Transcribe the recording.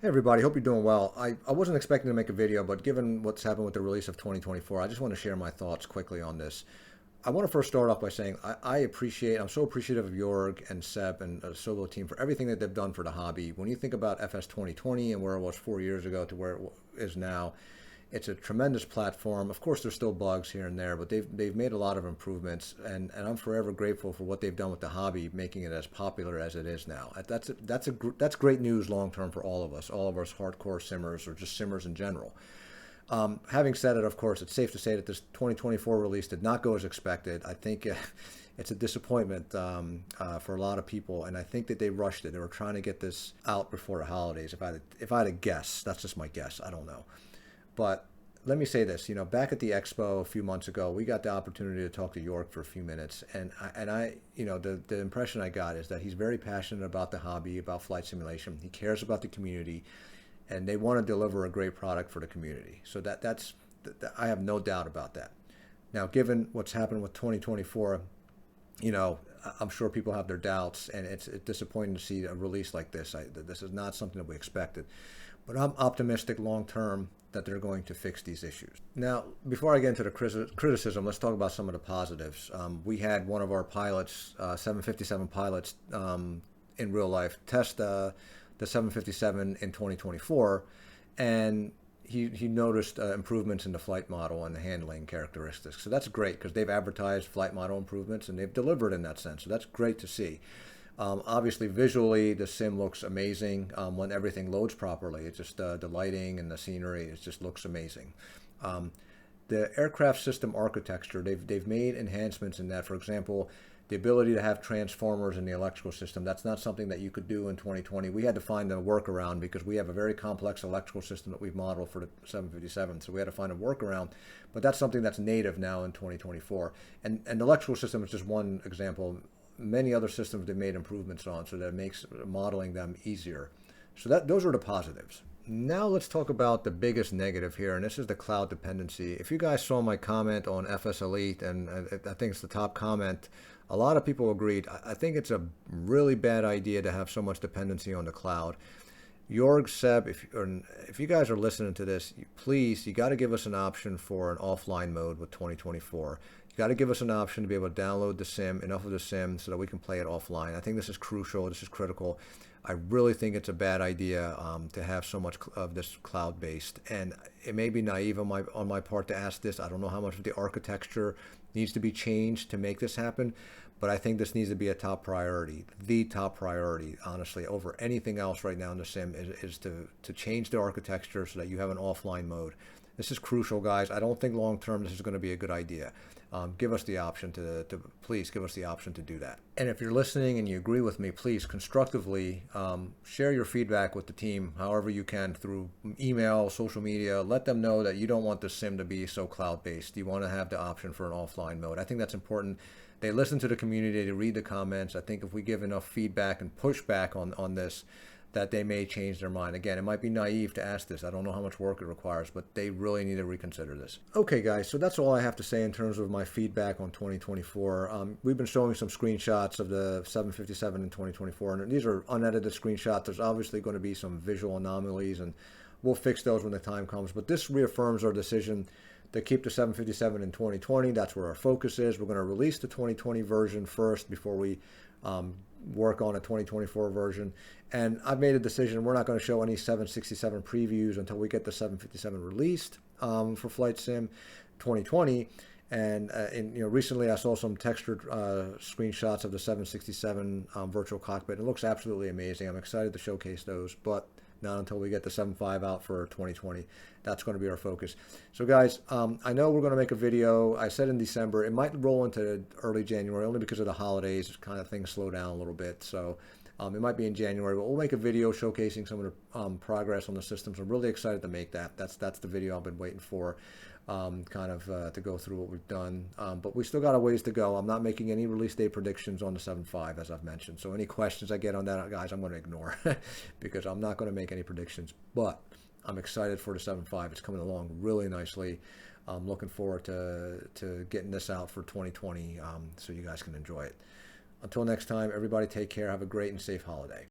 Hey everybody, hope you're doing well. I wasn't expecting to make a video, but given what's happened with the release of 2024, I just want to share my thoughts quickly on this. I want to first start off by saying I'm so appreciative of Jorg and Seb and the Solo team for everything that they've done for the hobby. When you think about FS 2020 and where it was 4 years ago to where it is now, it's a tremendous platform. Of course, there's still bugs here and there, but they've made a lot of improvements, and I'm forever grateful for what they've done with the hobby, making it as popular as it is now. That's great news long term for all of us hardcore simmers or just simmers in general. Having said it, of course, it's safe to say that this 2024 release did not go as expected. I think it's a disappointment for a lot of people, and I think that they rushed it. They were trying to get this out before the holidays. If I had to guess, that's just my guess. I don't know. But let me say this, back at the expo a few months ago, we got the opportunity to talk to York for a few minutes, the impression I got is that he's very passionate about the hobby, about flight simulation. He cares about the community, and they want to deliver a great product for the community. So I have no doubt about that. Now, given what's happened with 2024, I'm sure people have their doubts, and it's disappointing to see a release like this. This is not something that we expected, but I'm optimistic long term that they're going to fix these issues. Now, before I get into the criticism, let's talk about some of the positives. We had one of our pilots, 757 pilots, in real life test the 757 in 2024, and he noticed improvements in the flight model and the handling characteristics. So that's great because they've advertised flight model improvements and they've delivered in that sense. So that's great to see. Obviously, visually, the sim looks amazing when everything loads properly. It's just the lighting and the scenery. It just looks amazing. The aircraft system architecture, they've made enhancements in that. For example, the ability to have transformers in the electrical system. That's not something that you could do in 2020. We had to find a workaround because we have a very complex electrical system that we've modeled for the 757. So we had to find a workaround, but that's something that's native now in 2024. And the electrical system is just one example. Many other systems they've made improvements on, so that it makes modeling them easier. So those are the positives. Now let's talk about the biggest negative here, and this is the cloud dependency. If you guys saw my comment on FS Elite, and I think it's the top comment, a lot of people agreed. I think it's a really bad idea to have so much dependency on the cloud. Jorg, Seb, if you guys are listening to this, please, you got to give us an option for an offline mode with 2024. You got to give us an option to be able to download the sim, enough of the sim, so that we can play it offline. I think this is crucial. This is critical. I really think it's a bad idea to have so much of this cloud-based. And it may be naive on my part to ask this. I don't know how much of the architecture needs to be changed to make this happen, but I think this needs to be a top priority. The top priority, honestly, over anything else right now in the sim is to change the architecture so that you have an offline mode. This is crucial, guys. I don't think long-term this is going to be a good idea. Give us the option please give us the option to do that. And if you're listening and you agree with me, please constructively share your feedback with the team however you can through email, social media. Let them know that you don't want the sim to be so cloud-based. You want to have the option for an offline mode. I think that's important. They listen to the community, they read the comments. I think if we give enough feedback and pushback on this, that they may change their mind. Again, it might be naive to ask this. I don't know how much work it requires, but they really need to reconsider this. Okay, guys, so that's all I have to say in terms of my feedback on 2024. We've been showing some screenshots of the 757 in 2024, and these are unedited screenshots. There's obviously going to be some visual anomalies, and we'll fix those when the time comes. But this reaffirms our decision to keep the 757 in 2020. That's where our focus is. We're going to release the 2020 version first before we work on a 2024 version. And I've made a decision. We're not going to show any 767 previews until we get the 757 released for Flight Sim 2020. And recently I saw some textured screenshots of the 767 virtual cockpit. It looks absolutely amazing. I'm excited to showcase those, but not until we get the 7.5 out for 2020. That's going to be our focus. So guys, I know we're going to make a video. I said in December. It might roll into early January only because of the holidays. Kind of things slow down a little bit. So it might be in January, but we'll make a video showcasing some of the progress on the systems. I'm really excited to make that. That's the video I've been waiting for. To go through what we've done. But we still got a ways to go. I'm not making any release date predictions on the 7.5, as I've mentioned. So any questions I get on that, guys, I'm going to ignore because I'm not going to make any predictions. But I'm excited for the 7.5. It's coming along really nicely. I'm looking forward to getting this out for 2020 so you guys can enjoy it. Until next time, everybody take care. Have a great and safe holiday.